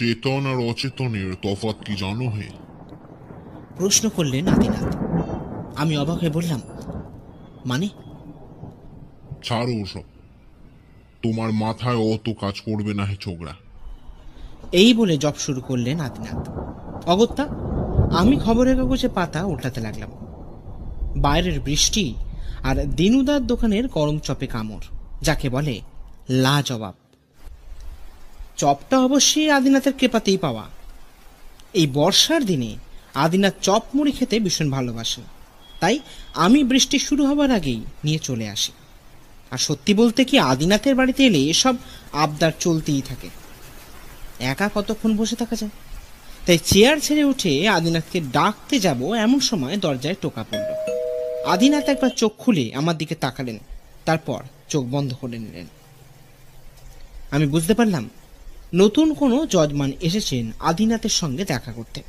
চেতন আর অচেতনের তফাৎ কি জানো হে? প্রশ্ন করলেন আদিনাথ। আমি অবাক হয়ে বললাম, মানে? ছাড়ো ওসব, তোমার মাথায় অত কাজ করবে না হে ছোকরা। এই বলে জব শুরু করলেন আদিনাথ। অগত্যা আমি খবরের কাগজে পাতা উল্টাতে লাগলাম। বাইরের বৃষ্টি আর দিনুদার দোকানের গরম চপে কামড়, যাকে বলে লাজবাব। চপটা অবশ্যই আদিনাথের কৃপাতেই পাওয়া। এই বর্ষার দিনে আদিনাথ চপ মুড়ি খেতে ভীষণ ভালোবাসেন, তাই আমি বৃষ্টি শুরু হবার আগেই নিয়ে চলে আসি। আর সত্যি বলতে কি, আদিনাথের বাড়িতে এলে এসব আবদার চলতেই থাকে। একা কতক্ষণ বসে থাকা যায়? তাই চেয়ার ছেড়ে উঠে আদিনাথকে ডাকতে যাব এমন সময় দরজায় টোকা পড়ল। আদিনাথ একবার চোখ খুলে আমার দিকে তাকালেন, তারপর চোখ বন্ধ করে নিলেন। আমি বুঝতে পারলাম নতুন কোনো যজমান এসেছেন আদিনাথের সঙ্গে দেখা করতে।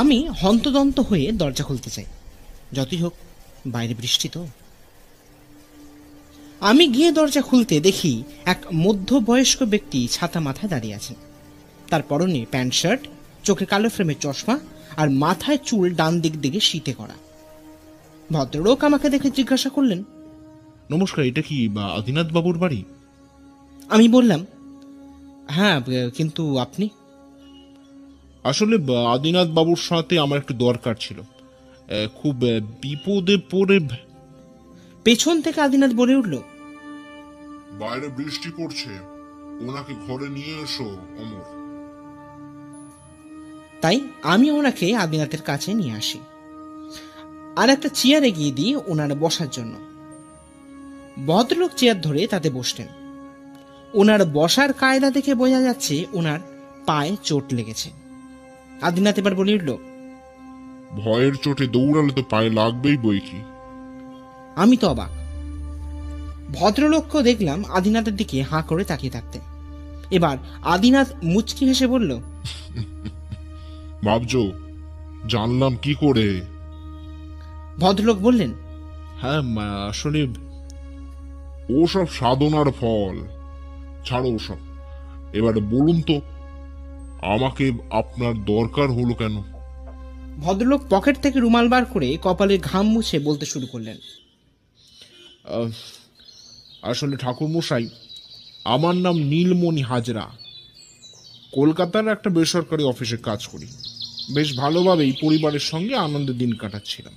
আমি হন্তদন্ত হয়ে দরজা খুলতে চাই, যতই হোক বাইরে বৃষ্টি তো। আমি গিয়ে দরজা খুলতে দেখি এক মধ্যবয়স্ক ব্যক্তি ছাতা মাথায় দাঁড়িয়ে আছেন। তার পরনে প্যান্ট শার্ট, চোখে কালো ফ্রেমের চশমা আর মাথায় চুল ডান দিক দিকে শীতে করা। ভদ্রলোক আমাকে দেখে জিজ্ঞাসা করলেন, নমস্কার, এটা কি আদিনাথ বাবুর বাড়ি? আমি বললাম, হ্যাঁ, কিন্তু আপনি? আসলে আদিনাথ বাবুর সাথে আমার একটু দরকার ছিল, খুব বিপদে পড়ে। পেছন থেকে আদিনাথ বলে উঠল, বাইরে বৃষ্টি পড়ছে, ওনাকে ঘরে নিয়ে এসো অমর। তাই আমি ওনাকে আদিনাথের কাছে নিয়ে আসি আর একটা চেয়ার এগিয়ে দিই ওনার বসার জন্য। ভদ্রলোক চেয়ার ধরে তাতে বসলেন। ওনার বসার কায়দা দেখে বোঝা যাচ্ছে ওনার পায়ে চোট লেগেছে। আদিনাথ এবার বলে উঠল, ভয়ের চোটে দৌড়ালে তো পায়ে লাগবেই বই কি। আমি তো অবাক। ভদ্রলোককে দেখলাম আদিনাথের দিকে হাঁ করে তাকিয়ে থাকতে। এবার আদিনাথ মুচকি হেসে বলল, ভাবছো জানলাম কি করে? ভদ্রলোক বললেন, হ্যাঁ, আসলে ওসব সাধনার ফল, ছাড়ো ওসব। এবার বলুন তো, আমাকে আপনার দরকার হলো কেন? ভদ্রলোক পকেট থেকে রুমাল বার করে কপালের ঘাম মুছে বলতে শুরু করলেন, আসলে ঠাকুর মশাই, আমার নাম নীলমণি হাজরা। কলকাতার একটা বেসরকারি অফিসে কাজ করি। বেশ ভালোভাবেই পরিবারের সঙ্গে আনন্দের দিন কাটাচ্ছিলাম।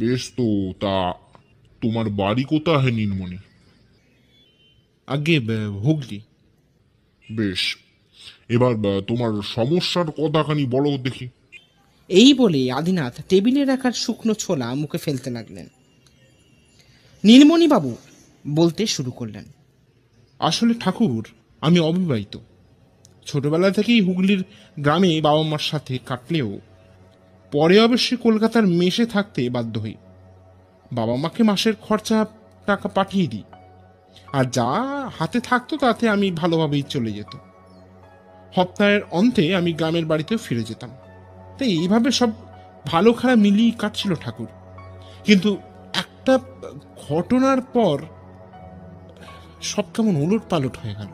বেশ তো, তা তোমার বাড়ি কোথায় হে নীলমণি? আগে হুগলি। বেশ, এবার তোমার সমস্যার কথাখানি বলো দেখি। এই বলে আদিনাথ টেবিলে রাখার শুকনো ছোলা মুখে ফেলতে লাগলেন। নীলমণি বাবু বলতে শুরু করলেন, আসলে ঠাকুর, আমি অবিবাহিত। ছোটবেলা থেকেই হুগলির গ্রামে বাবা মার সাথে কাটলেও পরে অবশ্যই কলকাতার মেসে থাকতে বাধ্য হই। বাবা মাকে মাসের খরচা টাকা পাঠিয়ে দিই, আর যা হাতে থাকতো তাতে আমি ভালোভাবেই চলে যেত। সপ্তাহের অন্তে আমি গ্রামের বাড়িতেও ফিরে যেতাম। তাই এইভাবে সব ভালো খারাপ মিলিয়ে কাটছিল ঠাকুর। কিন্তু একটা ঘটনার পর সব কেমন উলট পালট হয়ে গেল।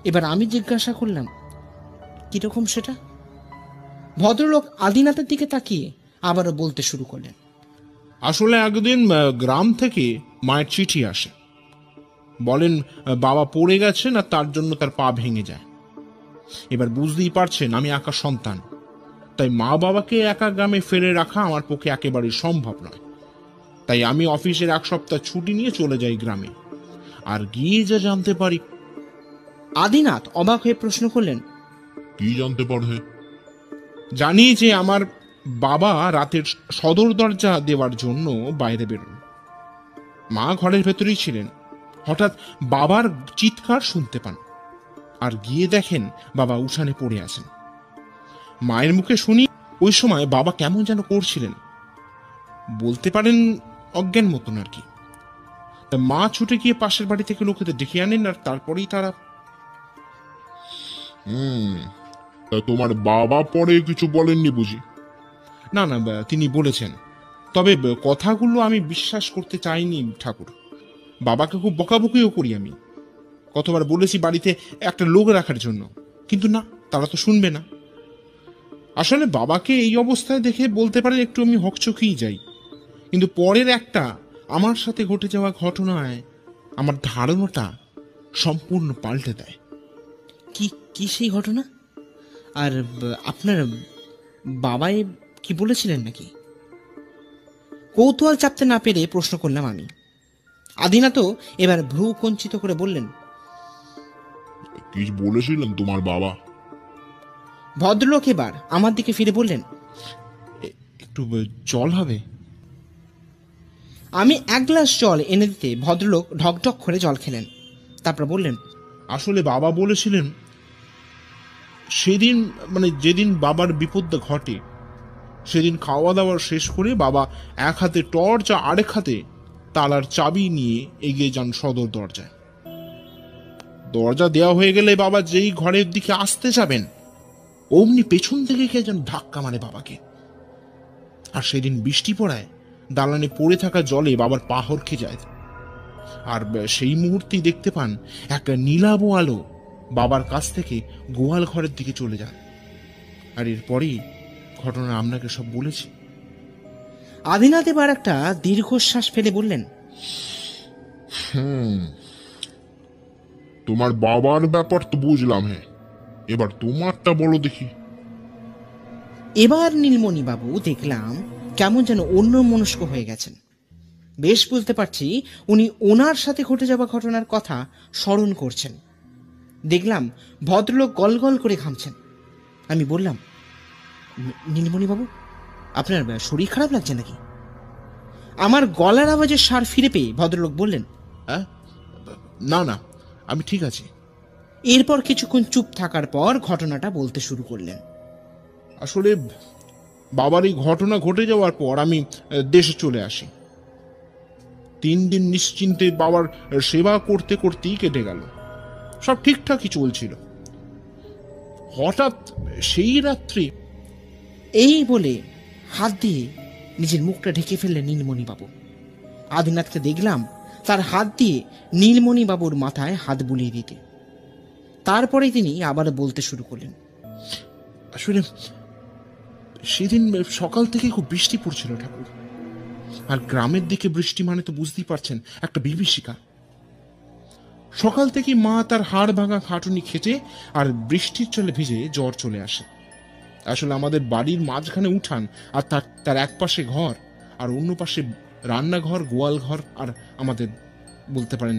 এবার আমি জিজ্ঞাসা করলাম, কিরকম সেটা? ভদ্রলোক আদিনাথের দিকে তাকিয়ে আবারও বলতে শুরু করলেন, আসলে একদিন গ্রাম থেকে মায়ের চিঠি আসে। বলেন বাবা পড়ে গেছেন আর তার জন্য তার পা ভেঙে যায়। এবার বুঝতেই পারছেন আমি একা সন্তান, তাই মা বাবাকে একা গ্রামে ফেলে রাখা আমার পক্ষে একেবারেই সম্ভব নয়। তাই আমি অফিসের এক সপ্তাহ ছুটি নিয়ে চলে যাই গ্রামে। আর গিয়ে যা জানতে পারি। আদিনাথ অবাক হয়ে প্রশ্ন করলেন, কি জানতে পারবে? জানি যে আমার বাবা রাতের সদর দরজা দেওয়ার জন্য বাইরে বেরোন। মা ঘরের ভেতরেই ছিলেন। হঠাৎ বাবার চিৎকার শুনতে পান, আর গিয়ে দেখেন বাবা উঠানে পড়ে আছেন। মায়ের মুখে শুনি ওই সময় বাবা কেমন যেন করছিলেন, বলতে পারেন অজ্ঞান মতন আর কি। তা মা ছুটে গিয়ে পাশের বাড়ি থেকে লোকেদের ডেকে আনেন, আর তারপরেই তারা। তা তোমার বাবা পরে কিছু বলেননি বুঝি? না না, তিনি বলেছেন, তবে কথাগুলো আমি বিশ্বাস করতে চাইনি ঠাকুর। বাবাকে খুব বকাবকিও করি আমি। কতবার বলেছি বাড়িতে একটা লোক রাখার জন্য, কিন্তু না, তারা তো শুনবে না। আসলে বাবাকে এই অবস্থায় দেখে বলতে পারেন একটু আমি হকচকিয়ে যাই, কিন্তু পরের একটা আমার সাথে ঘটে যাওয়া ঘটনায় আমার ধারণাটা সম্পূর্ণ পাল্টে দেয়। কি কি সেই ঘটনা? আর আপনার বাবাই কি বলেছিলেন নাকি? কৌতূহল চাপতে না পেরে প্রশ্ন করলাম আমি। আদিনা তো এবার ভ্রু কঞ্চিত করে বললেন, কি বলেছিলেন তোমার বাবা? ভদ্রলোক এবার আমার দিকে ফিরে বললেন, একটু জল হবে? আমি এক গ্লাস জল এনে দিতে ভদ্রলোক ঢকঢক করে জল খেলেন। তারপর বললেন, আসলে বাবা বলেছিলেন সেদিন, মানে যেদিন বাবার বিপদটা ঘটে, সেদিন খাওয়া দাওয়া শেষ করে বাবা এক হাতে টর্চ আর আরেক হাতে তালার চাবি নিয়ে এগিয়ে যান সদর দরজায়। দরজা দেওয়া হয়ে গেলে বাবা যেই ঘরের দিকে আসতে যাবেন, অমনি পেছন থেকে কে যেন ধাক্কা মারে বাবাকে। আর সেদিন বৃষ্টি পড়ায় দালানে পড়ে থাকা জলে বাবার পা হরকে যায়। আর সেই মুহূর্তেই দেখতে পান একটা নীলাভ আলো বাবার কাছ থেকে গোয়াল ঘরের দিকে চলে যায়। আর এরপরেই ঘটনা আপনাকে সব বলেছি। আদিনাথ এবার একটা দীর্ঘশ্বাস ফেলে বললেন, তোমার বাবার ব্যাপার তো বুঝলাম, হ্যাঁ, এবার তোমারটা বলো দেখি। এবার নীলমণি বাবু দেখলাম কেমন যেন অন্যমনস্ক হয়ে গেছেন। বেশ বুঝতে পারছি উনি ওনার সাথে ঘটে যাওয়া ঘটনার কথা স্মরণ করছেন। দেখলাম ভদ্রলোক গলগল করে ঘামছেন। আমি বললাম, নীলমণি বাবু, আপনার শরীর খারাপ লাগছে নাকি? আমার গলার আওয়াজের সার ফিরে পেয়ে ভদ্রলোক বললেন, হ্যাঁ, না না, আমি ঠিক আছি। এরপর কিছুক্ষণ চুপ থাকার পর ঘটনাটা বলতে শুরু করলেন। আসলে বাবার এই ঘটনা ঘটে যাওয়ার পর আমি দেশে চলে আসি। 3 দিন নিশ্চিন্তে বাবার সেবা করতে করতেই কেটে গেল। সব ঠিকঠাকই চলছিল। হঠাৎ সেই রাত্রি এই বলে হাত দিয়ে নিজের মুখটা ঢেকে ফেললেন নীলমণি বাবু। আদিনাথকে দেখলাম তার হাত দিয়ে নীলমণি বাবুর মাথায় হাত বুলিয়ে দিতে। তারপরে তিনি আবার বলতে শুরু করলেন, আসলে সেদিন সকাল থেকে খুব বৃষ্টি পড়ছিল ঠাকুর। আর গ্রামের দিকে বৃষ্টি মানে তো বুঝতেই পারছেন, একটা বিভীষিকা। সকাল থেকে মা তার হাড় ভাঙা খাটুনি খেটে আর বৃষ্টির চলে ভিজে জ্বর চলে আসে। আসলে আমাদের বাড়ির মাঝখানে উঠান, আর তার এক পাশে ঘর, আর অন্য পাশে রান্নাঘর, গোয়াল ঘর, আর আমাদের বলতে পারেন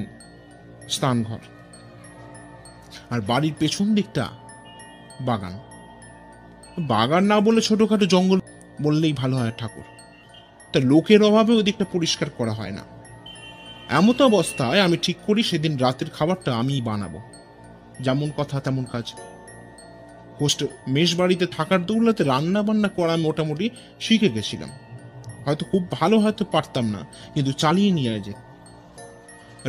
স্নান ঘর। আর বাড়ির পেছন দিকটা বাগান। বাগান না বলে ছোটখাটো জঙ্গল বললেই ভালো হয় ঠাকুর। তা লোকের অভাবে ওই দিকটা পরিষ্কার করা হয় না। এমত অবস্থায় আমি ঠিক করি সেদিন রাতের খাবারটা আমিই বানাবো। যেমন কথা তেমন কাজ। মেষ বাড়িতে থাকার দৌলতে রান্না বান্না করা মোটামুটি শিখে গেছিলাম। হয়তো খুব ভালো হয়তো পারতাম না, কিন্তু চালিয়ে নিয়ে যে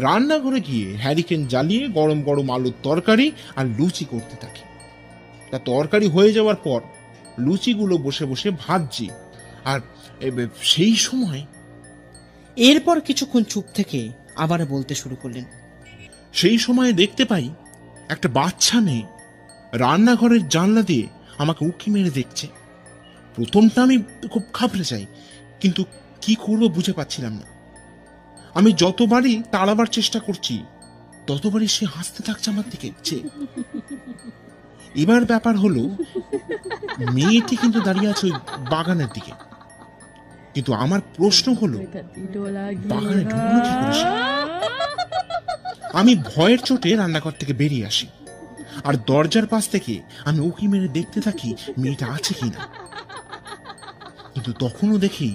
রান্নাঘরে গিয়ে হ্যারিকেন জ্বালিয়ে গরম গরম আলুর তরকারি আর লুচি করতে থাকি। তা তরকারি হয়ে যাওয়ার পর লুচিগুলো বসে বসে ভাজছি। আর সেই সময় এরপর কিছুক্ষণ চুপ থেকে আবার বলতে শুরু করলেন, সেই সময় দেখতে পাই একটা বাচ্চা মেয়ে রান্নাঘরের জানলা দিয়ে আমাকে উঁকি মেরে দেখছে। প্রথমটা আমি খুব ঘাবড়ে যাই, কিন্তু কি করবো বুঝে পাচ্ছিলাম না। আমি যতবারই তাড়াবার চেষ্টা করছি ততবারই সে হাসতে থাকছে আমার দিকে। এবার ব্যাপার হলো, মেয়েটি কিন্তু দাঁড়িয়ে আছে ওই বাগানের দিকে। কিন্তু আমার প্রশ্ন হলো, বাগানে ঢুকলো কি করে সে? আমি ভয়ের চোটে রান্নাঘর থেকে বেরিয়ে আসি, আর দরজার পাশ থেকে আমি উঁকি মেরে দেখতে থাকি মেয়েটা আছে কিনা। কিন্তু তখনও দেখি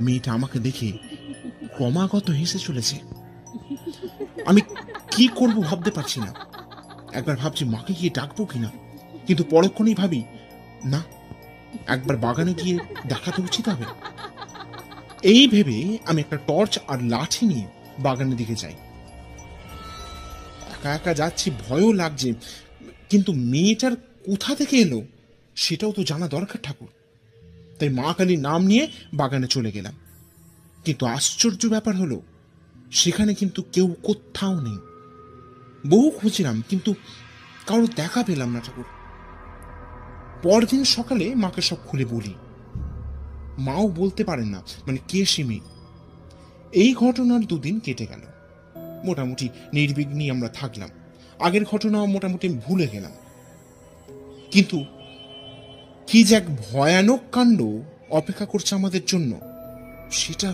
মেয়েটা আমাকে দেখে ক্রমাগত হেসে চলেছে। আমি কি করব ভাবতে পারছি না। একবার ভাবছি মাকে গিয়ে ডাকবো কিনা, কিন্তু পরক্ষণেই ভাবি না, একবার বাগানে গিয়ে দেখাতে উচিত হবে। এই ভেবে আমি একটা টর্চ আর লাঠি নিয়ে বাগানের দিকে যাই। একা একা যাচ্ছি, ভয়ও লাগছে, কিন্তু মেয়েটার কোথা থেকে এলো সেটাও তো জানা দরকার ঠাকুর। তাই মা কালীর নাম নিয়ে বাগানে চলে গেলাম। কিন্তু আশ্চর্য ব্যাপার হলো, সেখানে কিন্তু কেউ কোথাও নেই। বহু খুঁজলাম, কিন্তু কারো দেখা পেলাম না ঠাকুর। পরদিন সকালে মাকে সব খুলে বলি। মাও বলতে পারেন না মানে কে সে মেয়ে। এই ঘটনার 2 দিন কেটে গেল। মোটামুটি নির্বিঘ্নেই আমরা থাকলাম। আগের ঘটনাও মোটামুটি ভুলে গেলাম। কিন্তু কি যে এক ভয়ানক কাণ্ড অপেক্ষা করছে আমাদের জন্য, সেটা।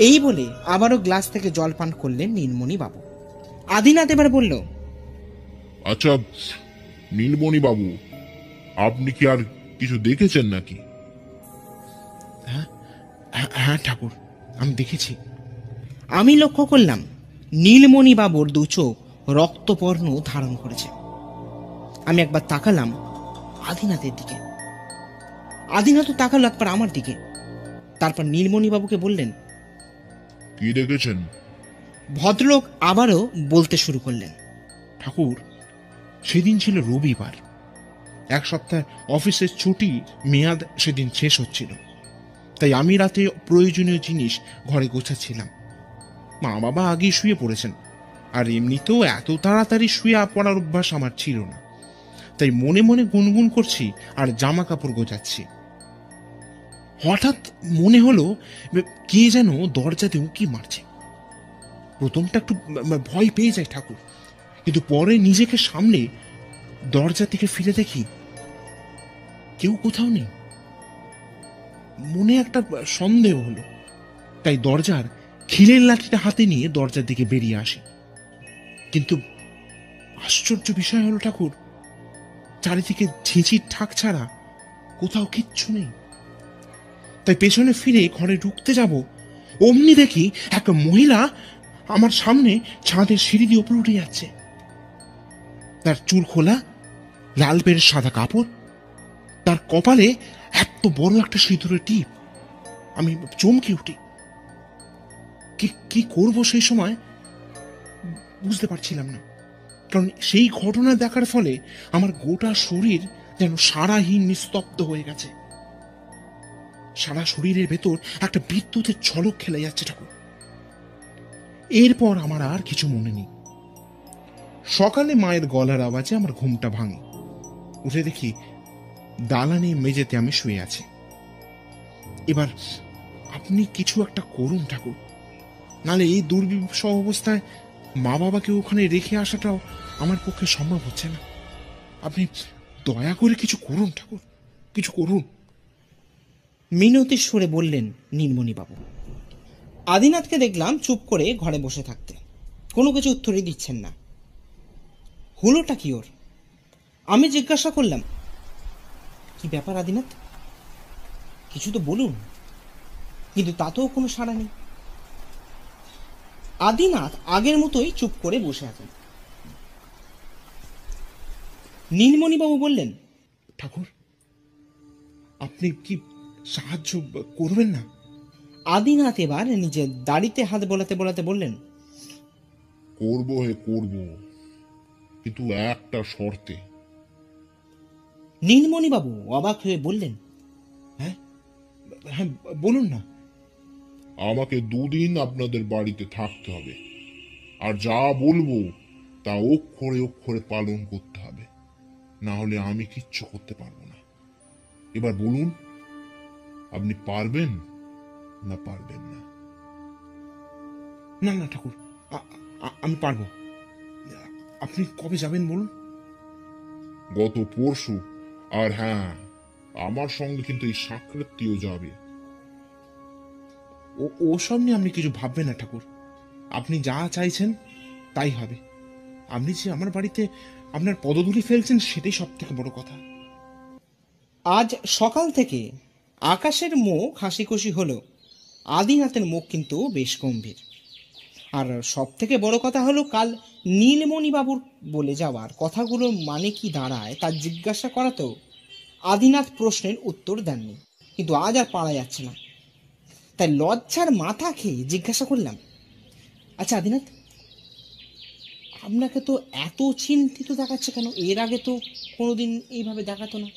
এই বলে আবারও গ্লাস থেকে জল পান করলেন নীলমণি বাবু। আদিনাথ এবার বলল, আচ্ছা নীলমণি বাবু, আপনি কি আর কিছু দেখেছেন নাকি? হ্যাঁ হ্যাঁ ঠাকুর, আমি দেখেছি। আমি লক্ষ্য করলাম নীলমণি বাবুর 2 চোখ রক্তবর্ণ ধারণ করেছে। আমি একবার তাকালাম আদিনাথের দিকে, আদিনাথও তাকালো একবার আমার দিকে। তারপর নীলমণি বাবুকে বললেন, কি দেখেছেন? ভদ্রলোক আবারও বলতে শুরু করলেন, ঠাকুর, সেদিন ছিল রবিবার। 1 সপ্তাহ অফিসের ছুটি মেয়াদ সেদিন শেষ হচ্ছিল। তাই আমি রাতে প্রয়োজনীয় জিনিস ঘরে গোছাচ্ছিলাম। মা বাবা আগেই শুয়ে পড়েছেন, আর এমনিতেও এত তাড়াতাড়ি শুয়ে পড়ার অভ্যাস আমার ছিল না। তাই মনে মনে গুনগুন করছি আর জামা কাপড় গোছাচ্ছি। হঠাৎ মনে হলো কে যেন দরজাতে উঁকি মারছে। প্রথমটা একটু ভয় পেয়ে যায় ঠাকুর, কিন্তু পরে নিজেকে সামলে দরজা থেকে ফিরে দেখি কেউ কোথাও নেই। মনে একটা সন্দেহ হলো, তাই দরজার খিলের লাঠিটা হাতে নিয়ে দরজার দিকে বেরিয়ে আসি। কিন্তু আশ্চর্য বিষয় হলো ঠাকুর, চারিদিকে ঝিঁঝির ঠাক ছাড়া কোথাও কিচ্ছু নেই। তাই পেছনে ফিরে ঘরে ঢুকতে যাব, অমনি দেখি এক মহিলা আমার সামনে ছাদের সিঁড়ি দিয়ে উপরে উঠে যাচ্ছে। তার চুল খোলা, লাল পেরের সাদা কাপড়, তার কপালে এত বড় একটা সিঁদুরের টিপ। আমি চমকে উঠি। কি করব সেই সময় বুঝতে পারছিলাম না, কারণ সেই ঘটনা দেখার ফলে আমার গোটা শরীর যেন সারাহীন নিস্তব্ধ হয়ে গেছে। সারা শরীরের ভেতর একটা বিদ্যুতের ঝলক খেলে যাচ্ছে ঠাকুর। এরপর আমার আর কিছু মনে নেই। সকালে মায়ের গলার আওয়াজে আমার ঘুমটা ভাঙে। উঠে দেখি দালানে মেঝেতে আমি শুয়ে আছি। এবার আপনি কিছু একটা করুন ঠাকুর, নালে এই দুর্বিষহ অবস্থায় মা বাবাকে ওখানে রেখে আসাটাও আমার পক্ষে সম্ভব হচ্ছে না। আপনি দয়া করে কিছু করুন ঠাকুর, কিছু করুন। মিনতির সুরে বললেন নীলমণি বাবু। আদিনাথকে দেখলাম চুপ করে ঘরে বসে থাকতে, কোনো কিছু উত্তরই দিচ্ছেন না। হলোটা কি ওর? আমি জিজ্ঞাসা করলাম, কি ব্যাপার আদিনাথ, কিছু তো বলুন। কিন্তু তাতেও কোনো সাড়া নেই। আদিনাথ আগের মতোই চুপ করে বসে আছেন। নীলমণিবাবু বললেন, ঠাকুর, আপনি কি সাহায্য করবেন না? আদিনাথ এবার নিজের দাড়িতে হাত বোলাতে বোলাতে বললেন, করবো করব, কিন্তু একটা শর্তে। নীলমণিবাবু অবাক হয়ে বললেন, হ্যাঁ হ্যাঁ, বলুন না। আমাকে 2 দিন আপনাদের বাড়িতে থাকতে হবে, আর যা বলবো তা অক্ষরে অক্ষরে পালন করতে হবে, না হলে আমি কিচ্ছু করতে পারবো না। এবার বলুন, আপনি পারবেন না পারবেন না? না না ঠাকুর, আমি পারবো। আপনি কবে যাবেন বলুন? গত পরশু। আর হ্যাঁ, আমার সঙ্গে কিন্তু এই সাকৃতিও যাবে। ওসব নিয়ে আপনি কিছু ভাববেন না ঠাকুর। আপনি যা চাইছেন তাই হবে। আপনি যে আমার বাড়িতে আপনার পদধূলি ফেলছেন সেটাই সব থেকে বড় কথা। আজ সকাল থেকে আকাশের মুখ হাসি খুশি হলো, আদিনাথের মুখ কিন্তু বেশ গম্ভীর। আর সব থেকে বড় কথা হলো, কাল নীলমণিবাবুর বলে যাওয়ার কথাগুলো মানে কি দাঁড়ায় তা জিজ্ঞাসা করাতেও আদিনাথ প্রশ্নের উত্তর দেননি। কিন্তু আজ আর পারা যাচ্ছে না, তাই লজ্জার মাথা খেয়ে জিজ্ঞাসা করলাম, আচ্ছা আদিনাথ, আপনাকে তো এত চিন্তিত দেখাচ্ছে কেন? এর আগে তো কোনোদিন এইভাবে দেখাতো না।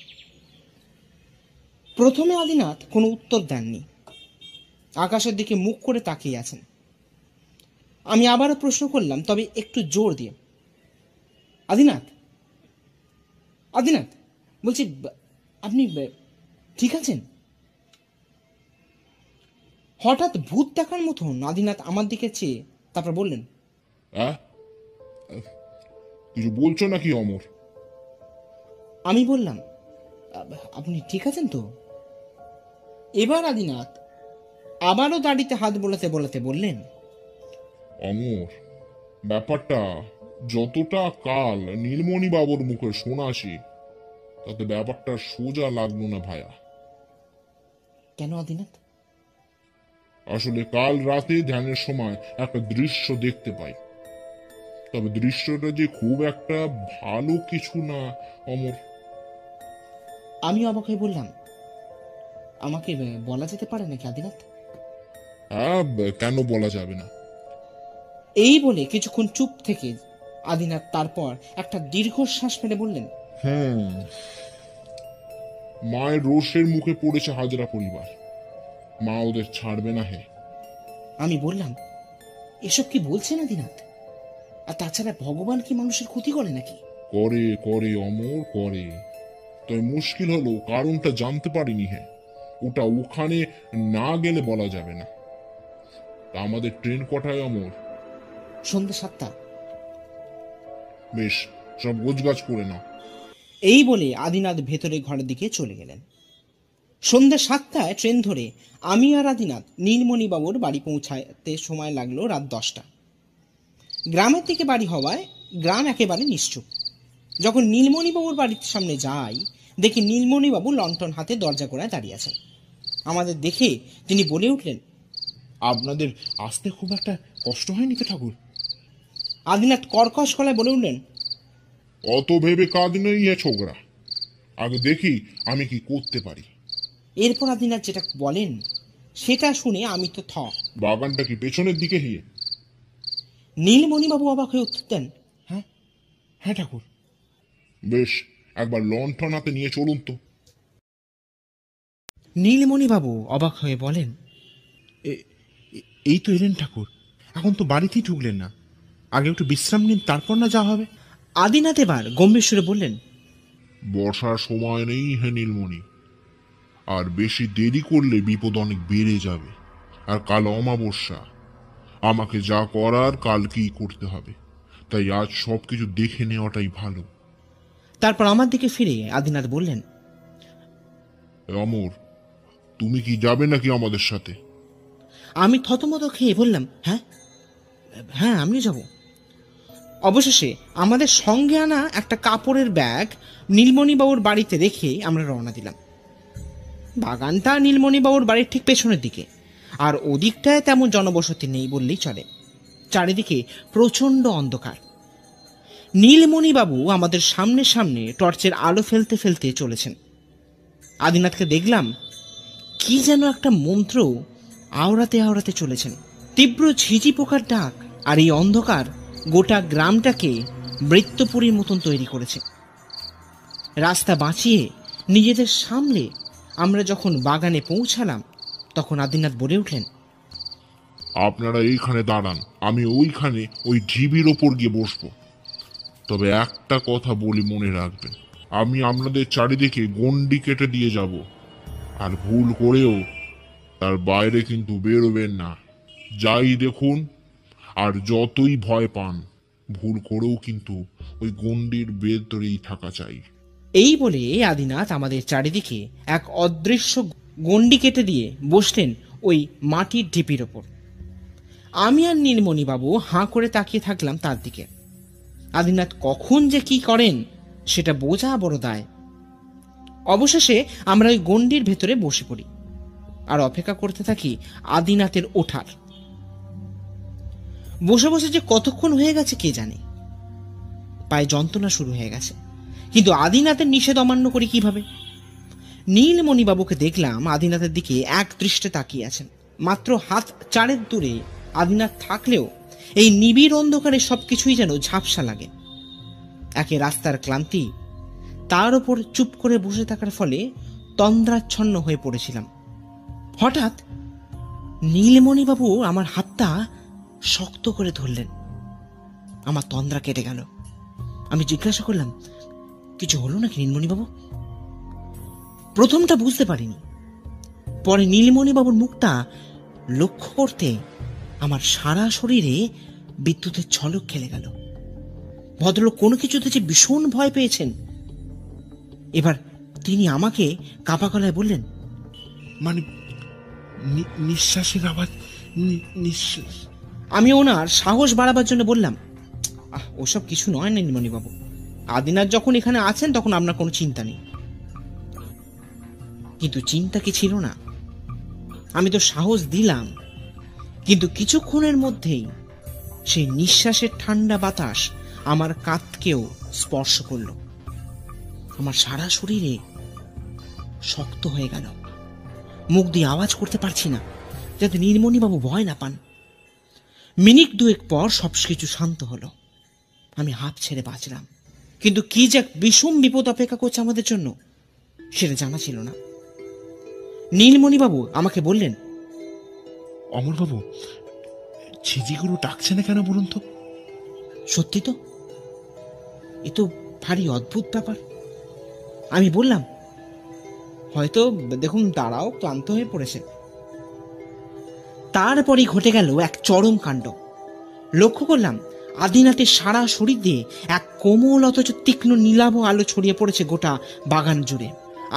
প্রথমে আদিনাথ কোনো উত্তর দেননি, আকাশের দিকে মুখ করে তাকিয়ে আছেন। আমি আবারও প্রশ্ন করলাম, তবে একটু জোর দিয়ে। আদিনাথ, আদিনাথ, বলছি আপনি ঠিক আছেন? হঠাৎ ভূত দেখার মতন আদিনাথ আমার দিকে চেয়ে তারপর বললেন, হ্যাঁ, কিছু বলছো নাকি অমর? আমি বললাম, আপনি ঠিক আছেন তো? এবার আদিনাথ আবারও দাড়িতে হাত বোলাতে বোলাতে বললেন, অমর, ব্যাপারটা যতটা কাল নীলমণি বাবুর মুখে শোনাছি, তাতে ব্যাপারটা সোজা লাগলো না ভায়া। কেন আদিনাথ? আসলে কাল রাতে ধ্যানের সময় একটা দৃশ্য দেখতে পাই, তবে দৃশ্যটা যে খুব একটা ভালো কিছু না অমর। আমি অবাক হয়ে বললাম, আমাকে বলা যেতে পারে নাকি আদিনাথ? হ্যাঁ, কেন বলা যাবে না? এই বলে কিছুক্ষণ চুপ থেকে আদিনাথ তারপর একটা দীর্ঘশ্বাস ফেলে বললেন, মায়ের রোষের মুখে পড়েছে হাজরা পরিবার, মা ওদের ছাড়বে না। হে, আমি বললাম, এসব কি বলছেন আদিনাথ? আর তাছাড়া ভগবান কি মানুষের ক্ষতি করে নাকি? করে করে অমর করে, তবে মুশকিল হলো কারণটা জানতে পারিনি। হ্যাঁ, ওটা ওখানে না গেলে বলা যাবে না। তা আমাদের ট্রেন কটায় অমর? সন্ধ্যে 7টা। বেশ, সব গোছগাছ করে নাও। এই বলে আদিনাথ ভেতরে ঘরের দিকে চলে গেলেন। সন্ধ্যে 7টায় ট্রেন ধরে আমি আর আদিনাথ নীলমণি বাবুর বাড়ি পৌঁছাতে সময় লাগলো রাত 10টা। গ্রামের দিকে বাড়ি হওয়ায় গ্রাম একেবারে নিশ্চুপ। যখন নীলমণি বাবুর বাড়ির সামনে যাই, দেখি নীলমণি বাবু লণ্ঠন হাতে দরজা গোড়ায় দাঁড়িয়ে আছেন। আমাদের দেখে তিনি বলে উঠলেন, আপনাদের আসতে খুব একটা কষ্ট হয়নি তো ঠাকুর? আদিনাথ কর্কশ গলায় বলে উঠলেন, অত ভেবে কাজ নেই এ ছোকরা, আগে দেখি আমি কি করতে পারি। এরপর আদিনাথ যেটা বলেন সেটা শুনে আমি তো থ। বাগানটা কি পেছনের দিকে? হিয়ে নীলমণি বাবু অবাক হয়ে উত্তর দেন, হ্যাঁ হ্যাঁ ঠাকুর। বেশ, একবার লণ্ঠন হাতে নিয়ে চলুন তো। নীলমণি বাবু অবাক হয়ে বলেন, এই তো এলেন ঠাকুর, এখন তো বাড়িতেই ঢুকলেন না, আগে একটু বিশ্রাম নিন, তারপর না যা হবে। আদিনাথ এবার গম্ভীর সুরে বললেন, বর্ষার সময় নেই হে নীলমণি, আর বেশি দেরি করলে বিপদ অনেক বেড়ে যাবে। আর কাল অমাবস্যা, আমাকে যা করার কালকেই করতে হবে, তাই আজ সবকিছু দেখে নেওয়াটাই ভালো। তারপর আমার দিকে ফিরে আদিনাথ বললেন, অমর, তুমি কি যাবে নাকি আমাদের সাথে? আমি থতমত খেয়ে বললাম, হ্যাঁ হ্যাঁ, আমিও যাব। অবশেষে আমাদের সঙ্গে আনা একটা কাপড়ের ব্যাগ নীলমণি বাবুর বাড়িতে রেখে আমরা রওনা দিলাম। বাগানটা নীলমণি বাবুর বাড়ির ঠিক পেছনের দিকে, আর ওদিকটায় তেমন জনবসতি নেই বললেই চলে। চারিদিকে প্রচণ্ড অন্ধকার। নীলমণি বাবু আমাদের সামনে সামনে টর্চের আলো ফেলতে ফেলতে চলেছেন। আদিনাথকে দেখলাম কি যেন একটা মন্ত্র আওড়াতে আওড়াতে চলেছেন। তীব্র ঝিঝি পোকার ডাক আর এই অন্ধকার গোটা গ্রামটাকে বৃত্তপুরীর মতন তৈরি করেছে। রাস্তা বাঁচিয়ে নিজেদের সামলে আমরা যখন বাগানে পৌঁছালাম, তখন আদিনাথ বলে উঠলেন, আপনারা এইখানে দাঁড়ান, আমি ওইখানে ওই ঢিবির ওপর গিয়ে বসবো। তবে একটা কথা বলি, মনে রাখবেন, আমি আপনাদের চারিদিকে গন্ডি কেটে দিয়ে যাব, আর ভুল করেও তার বাইরে কিন্তু বেরোবেন না। যাই দেখুন আর যতই ভয় পান, ভুল করেও কিন্তু ওই গন্ডির ভেতরেই থাকা চাই। এই বলে আদিনাথ আমাদের চারিদিকে এক অদৃশ্য গণ্ডি কেটে দিয়ে বসলেন ওই মাটির ঢিপির ওপর। আমি আর নীলমণি বাবু হাঁ করে তাকিয়ে থাকলাম তার দিকে। আদিনাথ কখন যে কি করেন সেটা বোঝা বড় দায়। অবশেষে আমরা ওই গণ্ডির ভেতরে বসে পড়ি আর অপেক্ষা করতে থাকি আদিনাথের ওঠার। বসে বসে যে কতক্ষণ হয়ে গেছে কে জানে, পায়ে যন্ত্রণা শুরু হয়ে গেছে, কিন্তু আদিনাথের নিষেধ অমান্য করি কিভাবে? নীলমণি বাবুকে দেখলাম আদিনাথের দিকে এক দৃষ্টে তাকিয়ে আছেন। মাত্র হাত 4 দূরে আদিনাথ থাকলেও এই নিবিড় অন্ধকারে সবকিছুই যেন ঝাপসা লাগে। একে রাস্তার ক্লান্তি, তার উপর চুপ করে বসে থাকার ফলে তন্দ্রাচ্ছন্ন হয়ে পড়েছিলাম। হঠাৎ নীলমণি বাবু আমার হাতটা শক্ত করে ধরলেন। আমার তন্দ্রা কেটে গেল। আমি জিজ্ঞাসা করলাম, কিছু হলো নাকি নীলমণিবাবু? প্রথমটা বুঝতে পারিনি। পরে নীলমণিবাবুর মুখটা লক্ষ্য করতে আমার সারা শরীরে বিদ্যুতের ঝলক খেলে গেল। ভদ্রলোক কোনো কিছুতে যে ভীষণ ভয় পেয়েছেন। এবার তিনি আমাকে কাঁপা গলায় বললেন, মানে নিঃশ্বাসের আওয়াজ, নিঃশ্বাস। আমি ওনার সাহস বাড়াবার জন্য বললাম, ওসব কিছু নয় নীলমণিবাবু, আদিনাথ যখন এখানে আছেন তখন আপনার কোনো চিন্তা নেই। কিন্তু চিন্তা কি ছিল না? আমি তো সাহস দিলাম, কিন্তু কিছুক্ষণের মধ্যেই সেই নিঃশ্বাসের ঠান্ডা বাতাস আমার কাঁধকেও স্পর্শ করল। আমার সারা শরীরে শক্ত হয়ে গেল। মুখ দিয়ে আওয়াজ করতে পারছি না, যাতে নীলমণিবাবু ভয় না পান। মিনিট দুয়েক পর সবকিছু শান্ত হলো। আমি হাঁপ ছেড়ে বাঁচলাম। কিন্তু কি যে বিষম বিপদ অপেক্ষা করছে আমাদের জন্য, সেটা জানা ছিল না। নীলমণিবাবু আমাকে বললেন, অমরবাবু, ঝিঝিগুলো ডাকছে না কেন বলুন তো? সত্যি তো, এ তো ভারী অদ্ভুত ব্যাপার। আমি বললাম, হয়তো দেখুন তারাও ক্লান্ত হয়ে পড়েছে। তারপরই ঘটে গেল এক চরম কাণ্ড। লক্ষ্য করলাম আদিনাথের সারা শরীর দিয়ে এক কোমল অথচ তীক্ষ্ণ নীলাভ আলো ছড়িয়ে পড়েছে গোটা বাগান জুড়ে।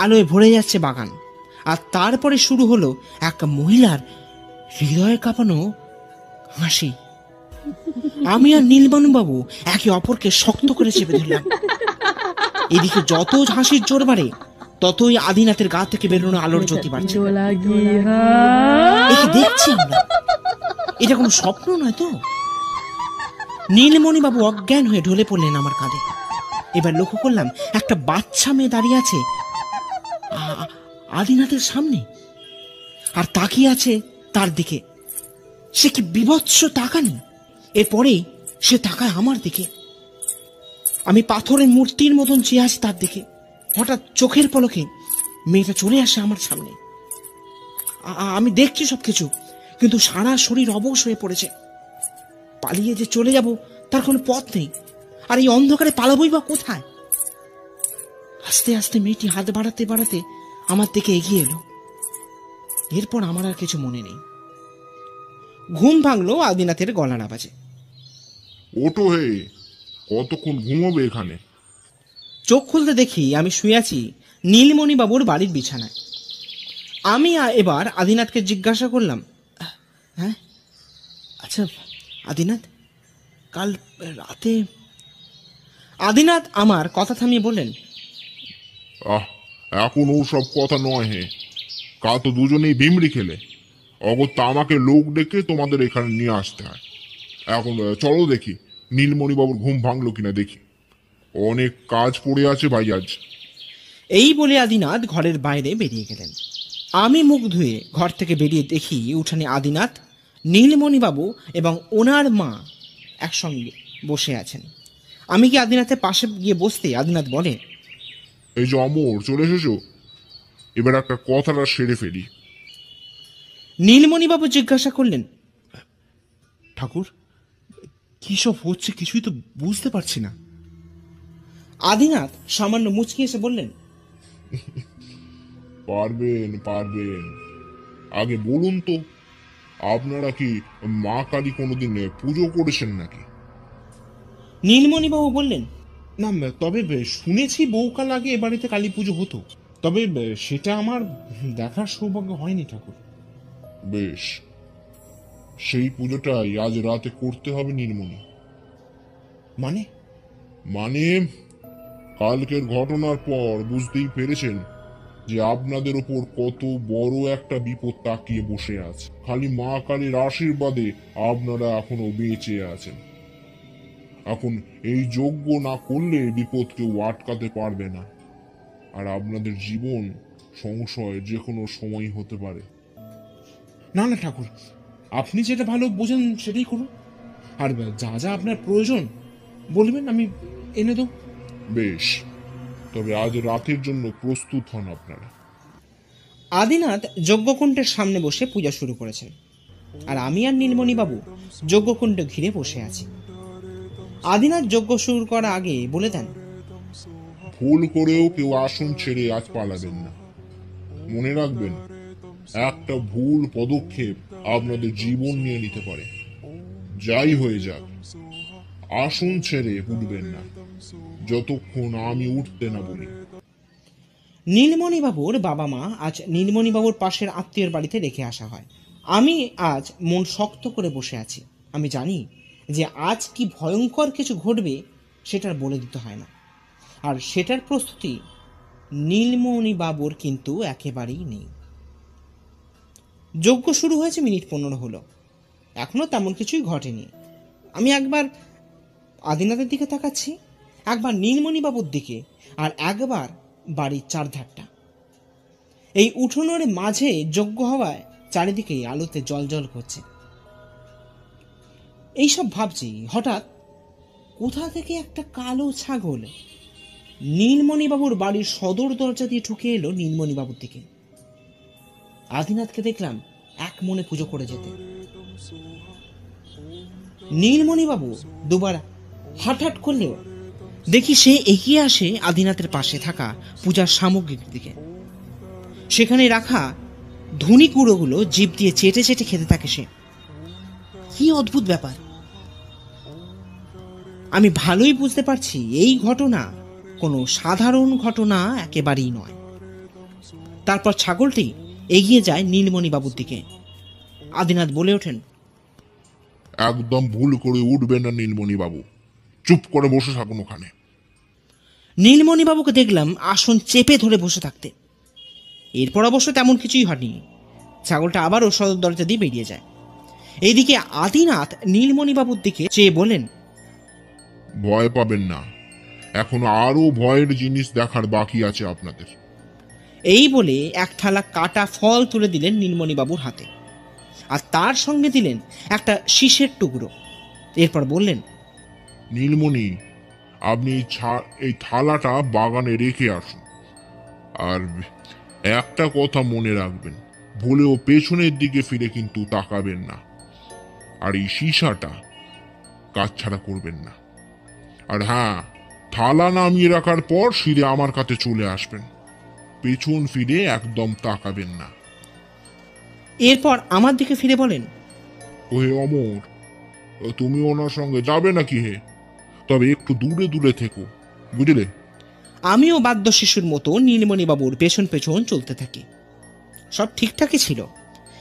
আলোয় ভরে যাচ্ছে বাগান। আর তারপরে শুরু হলো এক মহিলার হৃদয় কাঁপানো হাসি। আমি আর নীলমণিবাবু একে অপরকে শক্ত করে চেপে ধরলাম। এদিকে যত হাসির জোর বাড়ে, ততই আদিনাথের গা থেকে বেরোনো আলোর জ্যোতি বাড়ছে। একে দেখছি আমরা, এটা কোনো স্বপ্ন নয় তো? নীলমণিবাবু অজ্ঞান হয়ে ঢলে পড়লেন আমার কাঁধে। এবার লক্ষ্য করলাম একটা বাচ্চা মেয়ে দাঁড়িয়ে আছে আদিনাথের সামনে, আর তাকিয়ে আছে তার দিকে। সে কি বিভৎস তাকানি! এরপরেই সে তাকায় আমার দিকে। আমি পাথরের মূর্তির মতন চেয়ে আছি তার দিকে। হঠাৎ চোখের পলকে মেয়েটা চলে আসে আমার সামনে। আমি দেখছি সবকিছু, কিন্তু সারা শরীর অবশ হয়ে পড়েছে। পালিয়ে যে চলে যাব তার কোনো পথ নেই। আর এই অন্ধকারে পালাবই বা কোথায়? আস্তে আস্তে মেয়েটি হাত বাড়াতে বাড়াতে আমার দিকে এগিয়ে এলো। এরপর আমার আর কিছু মনে নেই। ঘুম ভাঙলো আদিনাথের গলার আওয়াজে। ওটো হে, কতক্ষণ ঘুমাবে এখানে? চোখ খুলতে দেখি আমি শুয়ে আছি নীলমণিবাবুর বাড়ির বিছানায়। আমি এবার আদিনাথকে জিজ্ঞাসা করলাম, হ্যাঁ আচ্ছা আদিনাথ, কাল রাতে? আদিনাথ আমার কথা থামিয়ে বললেন, এখন ও সব কথা নয় হে, কাল তো দুজনেই ভিমড়ি খেলে। অগত্যা আমাকে লোক ডেকে তোমাদের এখানে নিয়ে আসতে হয়। এখন চলো দেখি নীলমণিবাবুর ঘুম ভাঙলো কিনা দেখি। অনেক কাজ পড়ে আছে ভাই আজ। এই বলে আদিনাথ ঘরের বাইরে বেরিয়ে গেলেন। আমি মুখ ধুয়ে ঘর থেকে বেরিয়ে দেখি উঠানে আদিনাথ, নীলমণিবাবু এবং ওনার মা একসঙ্গে বসে আছেন। আমি কি আদিনাথের পাশে গিয়ে বসতে আদিনাথ বলে, এই যে অমর, চলে এসেছো, এবার একটা কথাটা সেরে ফেলি। নীলমণিবাবু জিজ্ঞাসা করলেন, ঠাকুর, কি সব হচ্ছে কিছুই তো বুঝতে পারছি না। আদিনাথ সামান্য মুচকি এসে বললেন, পারবেন পারবেন, আগে বলুন তো, আপনারা কি মা কালী কোনোদিন পুজো করেছেন নাকি? নীলমণিবাবু বললেন, না, তবে শুনেছি বহুকাল আগে এ বাড়িতে কালী পুজো হতো, তবে সেটা আমার দেখার সৌভাগ্য হয়নি ঠাকুর। বেশ, সেই পুজোটাই আজ রাতে করতে হবে নীলমণি। মানে? মানে কালকের ঘটনার পর বুঝতেই পেরেছেন যে আপনাদের ওপর কত বড় একটা বিপদ তাকিয়ে বসে আছে। খালি মা কালীর আশীর্বাদে আপনারা এখনো বেঁচে আছেন। এখন এই যজ্ঞ না করলে বিপদ কেউ আটকাতে পারবে না, আর আপনাদের জীবন সংশয় যে কোনো সময় হতে পারে। না না ঠাকুর, আপনি যেটা ভালো বোঝেন সেটাই করুন, আর যা যা আপনার প্রয়োজন বলবেন, আমি এনে দেব। বেশ, তবে আজ রাতের জন্য প্রস্তুত হন আপনারা। আদিনাথ যজ্ঞকুণ্ডের সামনে বসে পূজা শুরু করেছেন। আর আমি আর নীলমণি বাবু যজ্ঞকুণ্ড ঘিরে বসে আছি। আদিনাথ যজ্ঞ শুরু করার আগে বলে দেন, ভুল করেও কেউ আসন ছেড়ে আজ পালাবেন না। মনে রাখবেন, একটা ভুল পদক্ষেপ আপনাদের জীবন নিয়ে নিতে পারে। যাই হয়ে যাক, আসন ছেড়ে উঠবেন না যতক্ষণ আমি উঠতে না বলি। নীলমণি বাবুর বাবা মা আজ নীলমণি বাবুর পাশের আত্মীয়ের বাড়িতে রেখে আসা হয়। আমি আজ মন শক্ত করে বসে আছি। আমি জানি যে আজ কি ভয়ঙ্কর কিছু ঘটবে সেটার বলে দিতে হয় না, আর সেটার প্রস্তুতি নীলমণি বাবুর কিন্তু একেবারেই নেই। যজ্ঞ শুরু হয়েছে মিনিট 15 হলো, এখনো তেমন কিছুই ঘটেনি। আমি একবার আদিনাথের দিকে তাকাচ্ছি, একবার নীলমণি বাবুর দিকে, আর একবার বাড়ির চারধারটা। এই উঠোনের মাঝে যজ্ঞ হওয়ায় চারিদিকে আলোতে জ্বলজ্বল করছে। এইসব ভাবছি, হঠাৎ কোথা থেকে একটা কালো ছাগল নীলমণিবাবুর বাড়ির সদর দরজা দিয়ে ঢুকে এলো নীলমণিবাবুর দিকে। আদিনাথকে দেখলাম এক মনে পুজো করে যেতে। নীলমণিবাবু দুবার হাট করলেও দেখি সে এগিয়ে আসে আদিনাথের পাশে থাকা পূজার সামগ্রীর দিকে। সেখানে রাখা ধুনি কুড়োগুলো জিভ দিয়ে চেটে চেটে খেতে থাকে সে। কি অদ্ভুত ব্যাপার! আমি ভালোই বুঝতে পারছি এই ঘটনা কোনো সাধারণ ঘটনা একেবারেই নয়। তারপর ছাগলটি এগিয়ে যায় নীলমণি বাবুর দিকে। আদিনাথ বলে ওঠেন, একদম ভুল করে উঠবেন না নীলমণি বাবু, চুপ করে বসে থাকুন ওখানে। নীলমণি বাবুকে দেখলাম আসন চেপে ধরে বসে থাকতে। এরপর অবশ্য তেমন কিছুই হয়নি। ছাগলটা আবারও সদর দরজা দিয়ে বেরিয়ে যায়। এইদিকে আদিনাথ নীলমণি বাবুর দিকে চেয়ে বলেন, ভয় পাবেন না, এখনো আরো ভয়ের জিনিস দেখার বাকি আছে আপনাদের। এই বলে এক থালা কাটা ফল তুলে দিলেন নীলমণি বাবুর হাতে, আর তার সঙ্গে দিলেন একটা শীষের টুকরো। এরপর বললেন, নীলমণি, আপনি এই থালাটা বাগানে রেখে আসুন। আর একটা কথা মনে রাখবেন, ভুলেও পেছনের দিকে ফিরে কিন্তু তাকাবেন না। আর এই সীসাটা কাজ ছাড়া করবেন না। আর হ্যাঁ, থালা নামিয়ে রাখার পর সিঁড়ে আমার কাছে চলে আসবেন। পেছন ফিরে একদম তাকাবেন না। এরপর আমার দিকে ফিরে বলেন, ওহে অমর, তুমি ওনার সঙ্গে যাবে নাকি হে? তবে একটু দূরে দূরে থেকো, বুঝলে? আমিও বাদ্য শিশুর মতো নীলমণি বাবুর পেছন পেছন চলতে থাকি। সব ঠিকঠাকই ছিল,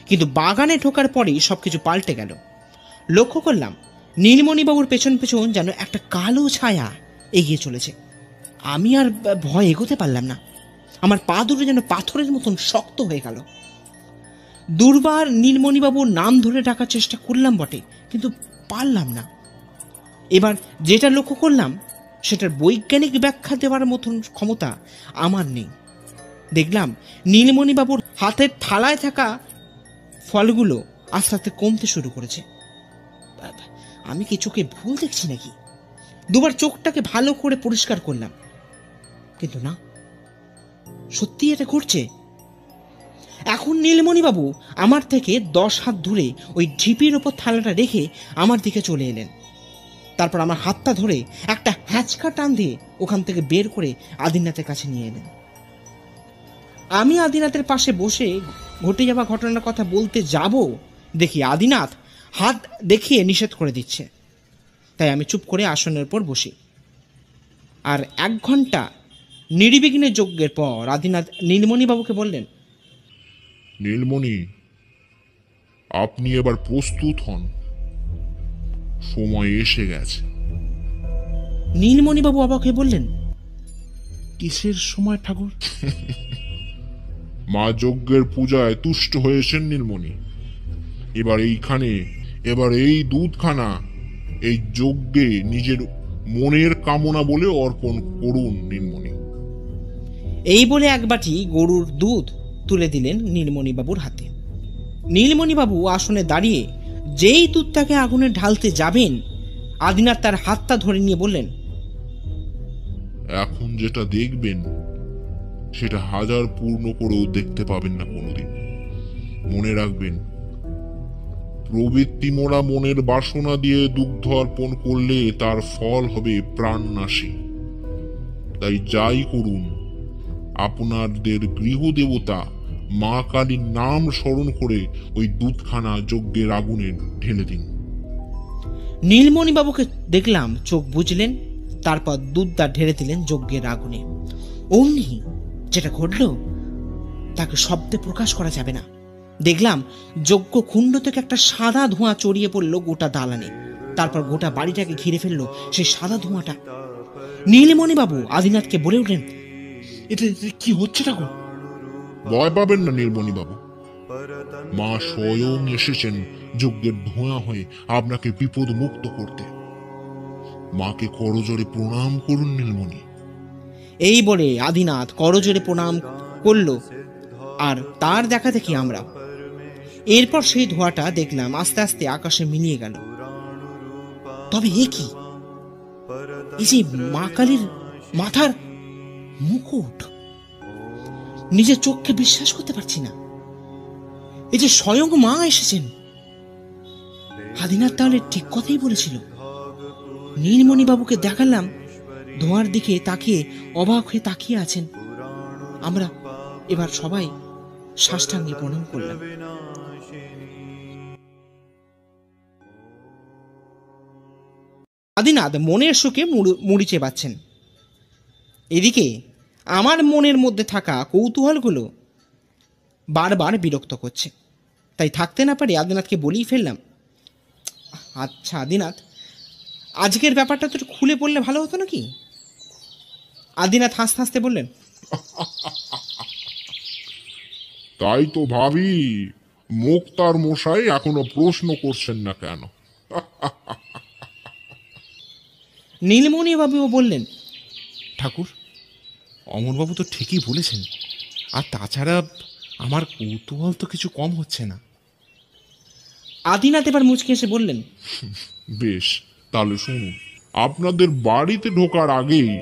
কিন্তু বাগানে ঢোকার পরেই সবকিছু পাল্টে গেল। লক্ষ্য করলাম নীলমণি বাবুর পেছন পেছন যেন একটা কালো ছায়া এগিয়ে চলেছে। আমি আর ভয় এগোতে পারলাম না। আমার পা দুটো যেন পাথরের মতন শক্ত হয়ে গেল। দুর্বার নীলমণিবাবুর নাম ধরে ডাকার চেষ্টা করলাম বটে, কিন্তু পারলাম না। এবার যেটা লক্ষ্য করলাম সেটার বৈজ্ঞানিক ব্যাখ্যা দেওয়ার মতন ক্ষমতা আমার নেই। দেখলাম নীলমণিবাবুর হাতের থালায় থাকা ফলগুলো আস্তে আস্তে কমতে শুরু করেছে। আমি কি চোখে ভুল দেখছি নাকি? দুবার চোখটাকে ভালো করে পরিষ্কার করলাম, কিন্তু না, সত্যি এটা ঘটছে। এখন নীলমণিবাবু আমার থেকে 10 হাত দূরে ওই ঢিপির ওপর থালাটা রেখে আমার দিকে চলে এলেন। তারপর আমার হাতটা ধরে একটা হ্যাঁচকা টান দিয়ে ওখান থেকে বের করে আদিনাথের কাছে নিয়ে এলেন। আমি আদিনাথের পাশে বসে ঘটে যাওয়া ঘটনার কথা বলতে যাব, দেখি আদিনাথ হাত দেখিয়ে নিষেধ করে দিচ্ছে। তাই আমি চুপ করে আসনের উপর বসি। আর 1 ঘন্টা নির্বিঘ্নে যজ্ঞের পর আদিনাথ নীলমণিবাবুকে বললেন, নীলমণি, আপনি এবার প্রস্তুত হন, সময় এসে গেছে। নীলমণিবাবু অবাক হয়ে বললেন, কিসের সময় ঠাকুর? মা যজ্ঞের পূজায় তুষ্ট হয়েছেন নীলমণি। এবার এই দুধখানা এই যজ্ঞে নিজের মনের কামনা বলে অর্পণ করুন নীলমণি। এই বলে এক বাটি গরুর দুধ তুলে দিলেন নীলমণিবাবুর হাতে। নীলমণিবাবু আসনে দাঁড়িয়ে যেই দুধটাকে আগুনে ঢালতে যাবেন, আদিনাথ তার হাতটা ধরে নিয়ে বললেন, এখন যেটা দেখবেন সেটা 1000 পূর্ণ করেও দেখতে পাবেন না কোনোদিন। মনে রাখবেন, প্রবৃত্তি মোড়া মনের বাসনা দিয়ে দুগ্ধ অর্পণ করলে তার ফল হবে প্রাণনাশী। তাই যাই করুন, আপনাদের গৃহদেবতা মা কালীর নাম স্মরণ করে ওই দুধখানা যজ্ঞের আগুনে ঢেলে দিন। নীলমণিবাবুকে দেখলাম চোখ বুঝলেন, তারপর দুধটা ঢেলে দিলেন যজ্ঞের আগুনে। অমনি যেটা ঘটল তাকে শব্দে প্রকাশ করা যাবে না। দেখলাম যজ্ঞ কুণ্ড থেকে একটা সাদা ধোঁয়া চড়িয়ে পড়লো গোটা দালানে, তারপর গোটা বাড়িটাকে ঘিরে ফেললো সেই সাদা ধোঁয়াটা। নীলমণিবাবু আদিনাথকে বলে উঠলেন, এটা কি হচ্ছে ঠাকুর? ভয় পাবেন না নীলমণি বাবু, মা স্বয়ং এসেছেন যজ্ঞের ধোঁয়া হয়ে আপনাকে বিপদ মুক্ত করতে। মাকে করজোড়ে প্রণাম করুন নীলমণি। এই বলে আদিনাথ করজোড়ে প্রণাম করলো, আর তার দেখা দেখি আমরা। এরপর সেই ধোঁয়াটা দেখলাম আস্তে আস্তে আকাশে মিলিয়ে গেল। তবে এ কি? এই যে মা কালীর মাথার মুকুট, নিজের চোখকে বিশ্বাস করতে পারছি না। এই যে স্বয়ং মা এসেছেন। আদিনাথ তাহলে ঠিক কথাই বলেছিল। নীলমণি বাবুকে দেখালাম ধোঁয়ার দিকে তাকিয়ে অবাক হয়ে তাকিয়ে আছেন। আমরা এবার সবাই সাষ্টাঙ্গে প্রণাম করলাম। আদিনাথ মনের সুখে মুড়ি চেবাচ্ছেন। এদিকে আমার মনের মধ্যে থাকা কৌতূহলগুলো বারবার বিরক্ত করছে। তাই থাকতে না পারি আদিনাথকে বলেই ফেললাম, আচ্ছা আদিনাথ, আজকের ব্যাপারটা তো একটু খুলে বললে ভালো হতো নাকি? আদিনাথ হাসতে হাসতে বললেন, তাই তো ভাবি, মুক্তার মশাই এখনো প্রশ্ন করছেন না কেন? নীলমণি বাবুও বললেন, ঠাকুর, অমরবাবু তো ঠিকই বলেছেন, আর তাছাড়া আমার কৌতূহল তো কিছু কম হচ্ছে না। আদিনাথ এবার মুচকে এসে বললেন, বেশ, তাহলে শুনুন। আপনাদের বাড়িতে ঢোকার আগেই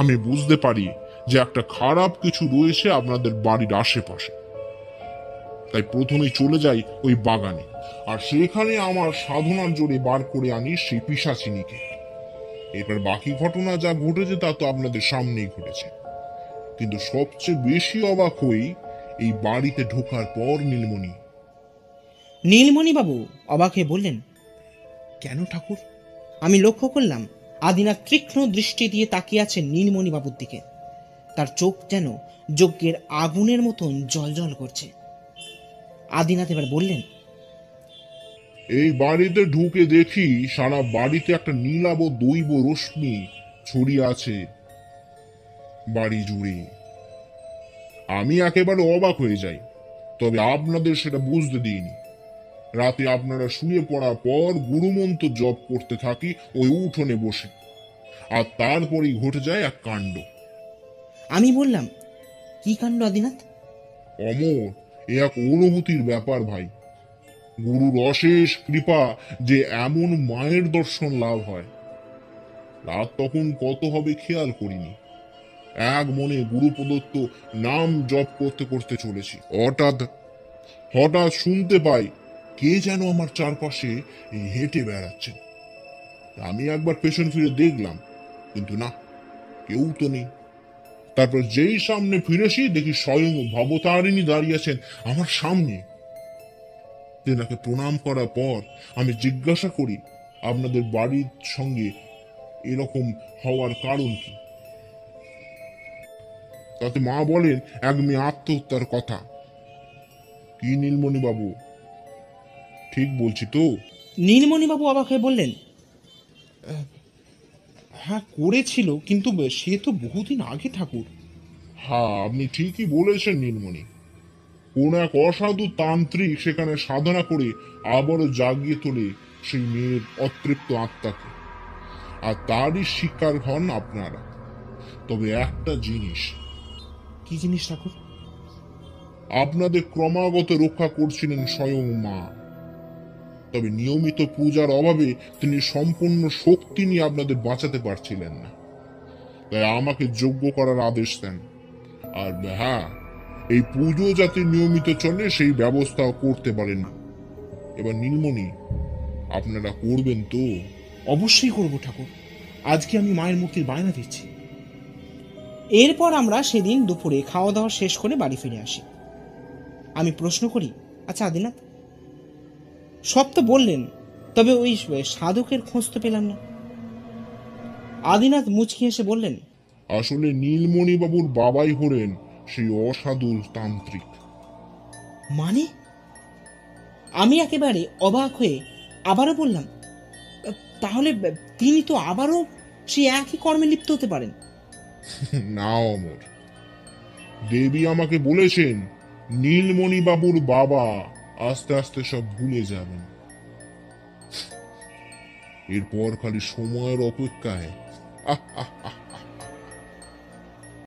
আমি বুঝতে পারি যে একটা খারাপ কিছু রয়েছে আপনাদের বাড়ির আশেপাশে। তাই প্রথমেই চলে যাই ওই বাগানে, আর সেখানে আমার সাধনার জোরে বার করে আনি সেই পিশাচিনীকে। এবার বাকি ঘটনা যা ঘটেছে তা তো আপনাদের সামনেই ঘটেছে। কিন্তু সবচেয়ে বেশি অবাক হই এই বাড়িতে ঢোকার পর নীলমণি। নীলমণি বাবু অবাক হয়ে বললেন, কেন ঠাকুর? আমি লক্ষ্য করলাম আদিনাথ তীক্ষ্ণ দৃষ্টি দিয়ে তাকিয়ে আছেন নীলমণি বাবুর দিকে। তার চোখ যেন যজ্ঞের আগুনের মতন জ্বলজ্বল করছে। আদিনাথ এবার বললেন, এই বাড়িতে ঢুকে দেখি সারা বাড়িতে একটা নীলাভ দৈব রশ্মি ছড়িয়ে আছে বাড়ি জুড়ে। আমি একেবারে অবাক হয়ে যাই, তবে আপনাদের সেটা বুঝতে দিইনি। রাতে আপনারা শুয়ে পড়ার পর গুরুমন্ত্র জপ করতে থাকি ওই উঠোনে বসে, আর তারপরেই ঘটে যায় এক কাণ্ড। আমি বললাম, কি কাণ্ড আদিনাথ? অমর, এ এক অনুভূতির ব্যাপার ভাই। গুরুর অশেষ কৃপা যে এমন মায়ের দর্শন লাভ হয়। রাত তখন কত হবে খেয়াল করিনি। এক মনে গুরু প্রদত্ত নাম জপ করতে করতে চলেছি। হঠাৎ হঠাৎ শুনতে পাই কে যেন আমার চারপাশে হেঁটে বেড়াচ্ছেন। আমি একবার পেছন ফিরে দেখলাম, কিন্তু না, কেউ তো নেই। তারপর যেই সামনে ফিরেছি দেখি স্বয়ং ভবতারিণী দাঁড়িয়ে আছেন আমার সামনে। তেনাকে প্রণাম করার পর আমি জিজ্ঞাসা করি, আপনাদের বাড়ির সঙ্গে এরকম হওয়ার কারণ কি? তাতে মা বলেন এক মেয়ে আত্মহত্যার কথা। কি নীলমণি বাবু, ঠিক বলছি তো? নীলমণি বাবু অবাক হয়ে বললেন, হ্যাঁ করেছিল, কিন্তু সে তো বহুদিন আগে ঠাকুর। হ্যাঁ, আপনি ঠিকই বলেছেন নীলমণি। কোন এক অসাধু তান্ত্রিক সেখানে সাধনা করে আবারও জাগিয়ে তোলে সেই মেয়ের অতৃপ্ত আত্মাকে, আর তারই শিকার হন আপনারা। তবে একটা জিনিস, কি জিনিস ঠাকুর? আপনাদের ক্রমাগত রক্ষা করছিলেন স্বয়ং মা, তবে নিয়মিত পূজার অভাবে তিনি সম্পূর্ণ শক্তি নিয়ে আপনাদের বাঁচাতে পারছিলেন না। তাই আমাকে যজ্ঞ করার আদেশ দেন। আর হ্যাঁ, এই পুজো যাতে নিয়মিত চলে সেই ব্যবস্থাও করতে পারেন। এবার নীলমণি, আপনারা করবেন তো? অবশ্যই করব ঠাকুর, আজকে আমি মায়ের মূর্তির বায়না দিচ্ছি। এরপর আমরা সেদিন দুপুরে খাওয়া দাওয়া শেষ করে বাড়ি ফিরে আসি। আমি প্রশ্ন করি, আচ্ছা আদিনাথ, সব তো বললেন, তবে ওই সাধকের খোঁজ তো পেলাম না। আদিনাথ মুচকি হেসে বললেন, আসলে নীলমণি বাবুর বাবাই হলেন সেই অসাধু তান্ত্রিক। মানে? আমি একেবারে অবাক হয়ে আবারও বললাম, তাহলে তিনি তো আবারও সেই একই কর্মে লিপ্ত হতে পারেন। না অমর, দেবী আমাকে বলেছেন নীলমণি বাবুর বাবা আস্তে আস্তে সব ভুলে যাবেন। এরপর খালি সময়ের অপেক্ষায়। আহ আহ আহ